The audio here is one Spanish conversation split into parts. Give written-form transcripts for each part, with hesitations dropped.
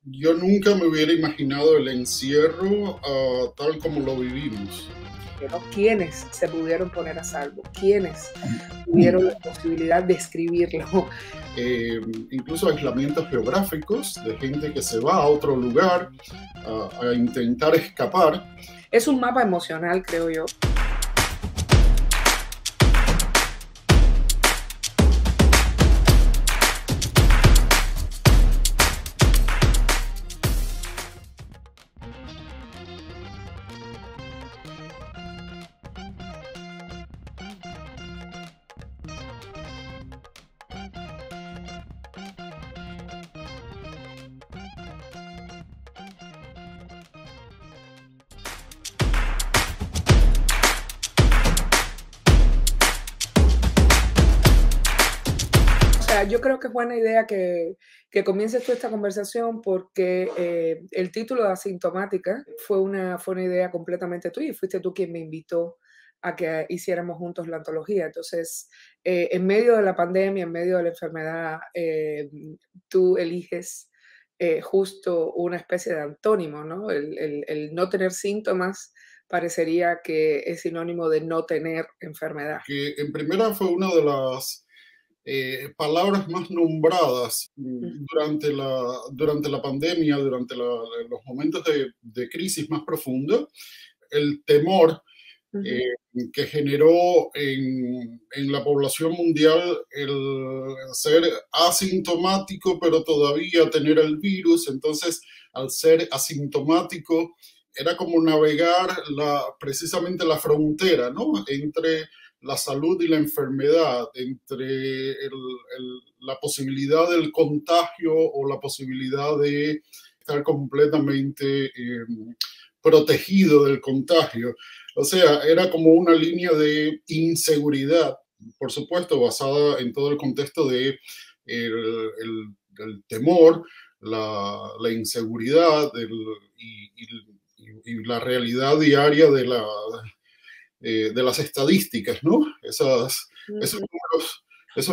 Yo nunca me hubiera imaginado el encierro tal como lo vivimos. ¿No? ¿Quiénes se pudieron poner a salvo? ¿Quiénes tuvieron la posibilidad de escribirlo? Incluso aislamientos geográficos de gente que se va a otro lugar a intentar escapar. Es un mapa emocional, creo yo. Yo creo que es buena idea que comiences tú esta conversación porque el título de Asintomática fue una idea completamente tuya y fuiste tú quien me invitó a que hiciéramos juntos la antología. Entonces, en medio de la pandemia, en medio de la enfermedad, tú eliges justo una especie de antónimo, ¿no? El no tener síntomas parecería que es sinónimo de no tener enfermedad. Que en primera fue una de las palabras más nombradas durante la pandemia, durante los momentos de crisis más profunda, el temor que generó en la población mundial el ser asintomático, pero todavía tener el virus. Entonces, al ser asintomático, era como navegar precisamente la frontera, ¿no? Entre la salud y la enfermedad, entre la posibilidad del contagio o la posibilidad de estar completamente protegido del contagio. O sea, era como una línea de inseguridad, por supuesto, basada en todo el contexto de el temor, la inseguridad y la realidad diaria de las estadísticas, ¿no? Esos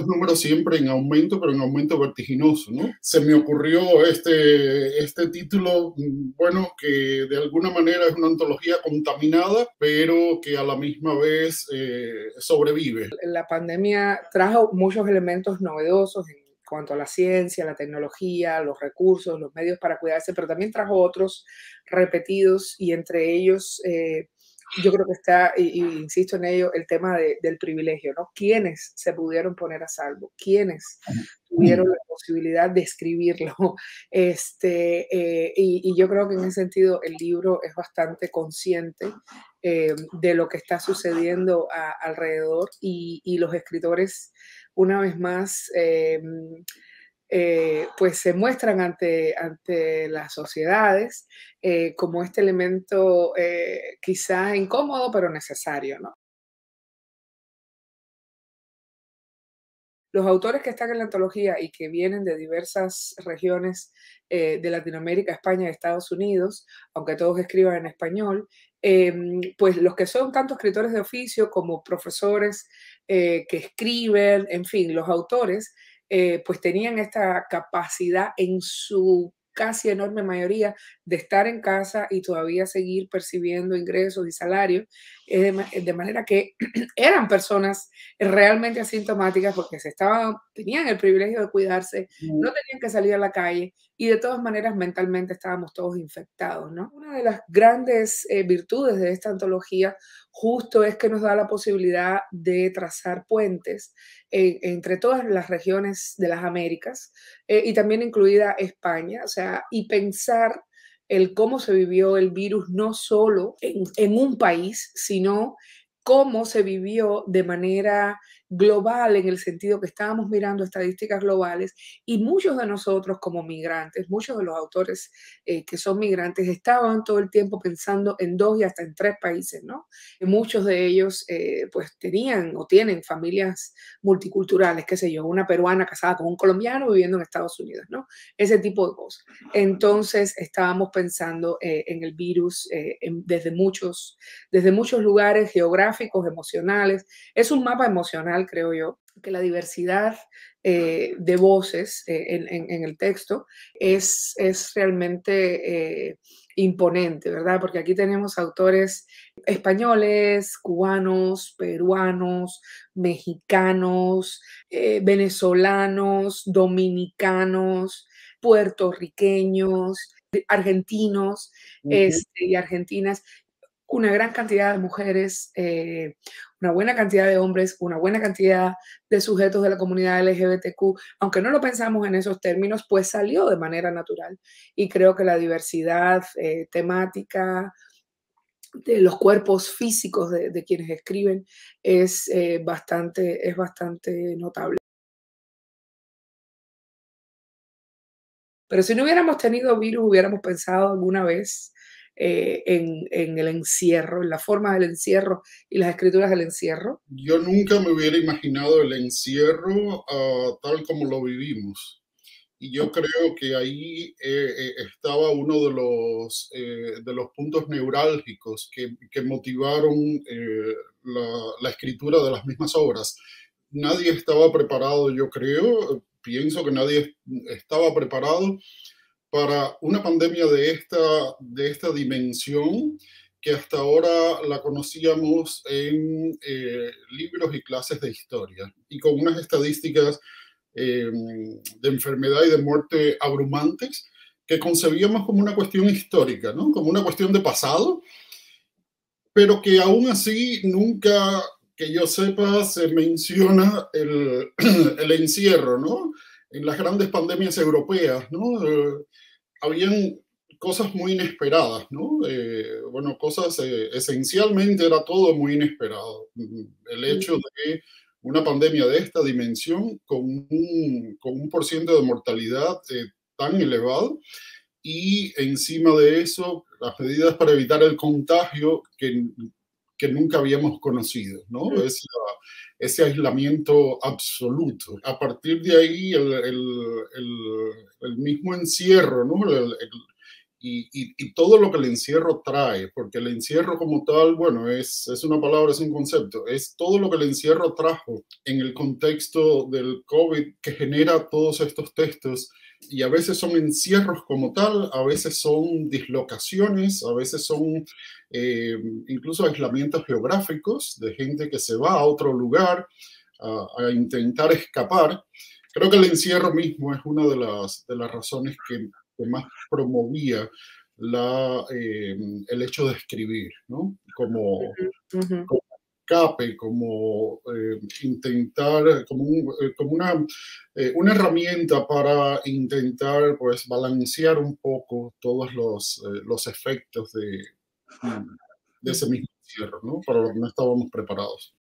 números siempre en aumento, pero en aumento vertiginoso, ¿no? Se me ocurrió este título, bueno, que de alguna manera es una antología contaminada, pero que a la misma vez sobrevive. La pandemia trajo muchos elementos novedosos en cuanto a la ciencia, la tecnología, los recursos, los medios para cuidarse, pero también trajo otros repetidos y entre ellos yo creo que está, y insisto en ello, el tema del privilegio, ¿no? ¿Quiénes se pudieron poner a salvo? ¿Quiénes tuvieron la posibilidad de escribirlo? Y yo creo que en ese sentido el libro es bastante consciente de lo que está sucediendo alrededor y los escritores, una vez más, pues se muestran ante las sociedades como este elemento quizás incómodo, pero necesario, ¿no? Los autores que están en la antología y que vienen de diversas regiones de Latinoamérica, España y Estados Unidos, aunque todos escriban en español, pues los que son tanto escritores de oficio como profesores que escriben, en fin, los autores, pues tenían esta capacidad en su casi enorme mayoría de estar en casa y todavía seguir percibiendo ingresos y salarios, de manera que eran personas realmente asintomáticas porque tenían el privilegio de cuidarse, no tenían que salir a la calle y de todas maneras mentalmente estábamos todos infectados, ¿no? Una de las grandes virtudes de esta antología justo es que nos da la posibilidad de trazar puentes entre todas las regiones de las Américas y también incluida España, o sea, y pensar el cómo se vivió el virus no solo en un país, sino cómo se vivió de manera global en el sentido que estábamos mirando estadísticas globales y muchos de nosotros como migrantes, muchos de los autores que son migrantes estaban todo el tiempo pensando en 2 y hasta en 3 países, ¿no? Y muchos de ellos pues tenían o tienen familias multiculturales, qué sé yo, una peruana casada con un colombiano viviendo en Estados Unidos, ¿no? Ese tipo de cosas. Entonces estábamos pensando en el virus desde muchos lugares geográficos, emocionales. Es un mapa emocional, creo yo. que la diversidad de voces en el texto es realmente imponente, ¿verdad? Porque aquí tenemos autores españoles, cubanos, peruanos, mexicanos, venezolanos, dominicanos, puertorriqueños, argentinos Ujú. y argentinas, una gran cantidad de mujeres, una buena cantidad de hombres, una buena cantidad de sujetos de la comunidad LGBTQ, aunque no lo pensamos en esos términos, pues salió de manera natural. Y creo que la diversidad temática de los cuerpos físicos de quienes escriben es bastante notable. Pero si no hubiéramos tenido virus, hubiéramos pensado alguna vez en el encierro, en la forma del encierro y las escrituras del encierro. Yo nunca me hubiera imaginado el encierro tal como lo vivimos. Y yo creo que ahí estaba uno de los puntos neurálgicos que motivaron la escritura de las mismas obras. Nadie estaba preparado, yo creo, pienso que nadie estaba preparado para una pandemia de esta dimensión que hasta ahora la conocíamos en libros y clases de historia y con unas estadísticas de enfermedad y de muerte abrumantes que concebíamos como una cuestión histórica, ¿no? Como una cuestión de pasado, pero que aún así nunca, que yo sepa, se menciona el encierro, ¿no? En las grandes pandemias europeas, ¿no? Habían cosas muy inesperadas, ¿no? Bueno, cosas, esencialmente era todo muy inesperado. El hecho de una pandemia de esta dimensión con un por ciento de mortalidad tan elevado y encima de eso las medidas para evitar el contagio que nunca habíamos conocido, ¿no? Ese aislamiento absoluto. A partir de ahí, el mismo encierro, ¿no? Y todo lo que el encierro trae, porque el encierro como tal, bueno, es una palabra, es un concepto, es todo lo que el encierro trajo en el contexto del COVID que genera todos estos textos y a veces son encierros como tal, a veces son dislocaciones, a veces son incluso aislamientos geográficos de gente que se va a otro lugar a intentar escapar. Creo que el encierro mismo es una de las razones que más promovía el hecho de escribir, ¿no? Ujú, ujú. Como escape, como intentar, como una herramienta para intentar pues balancear un poco todos los efectos de ese mismo encierro, ¿no? Para lo que no estábamos preparados.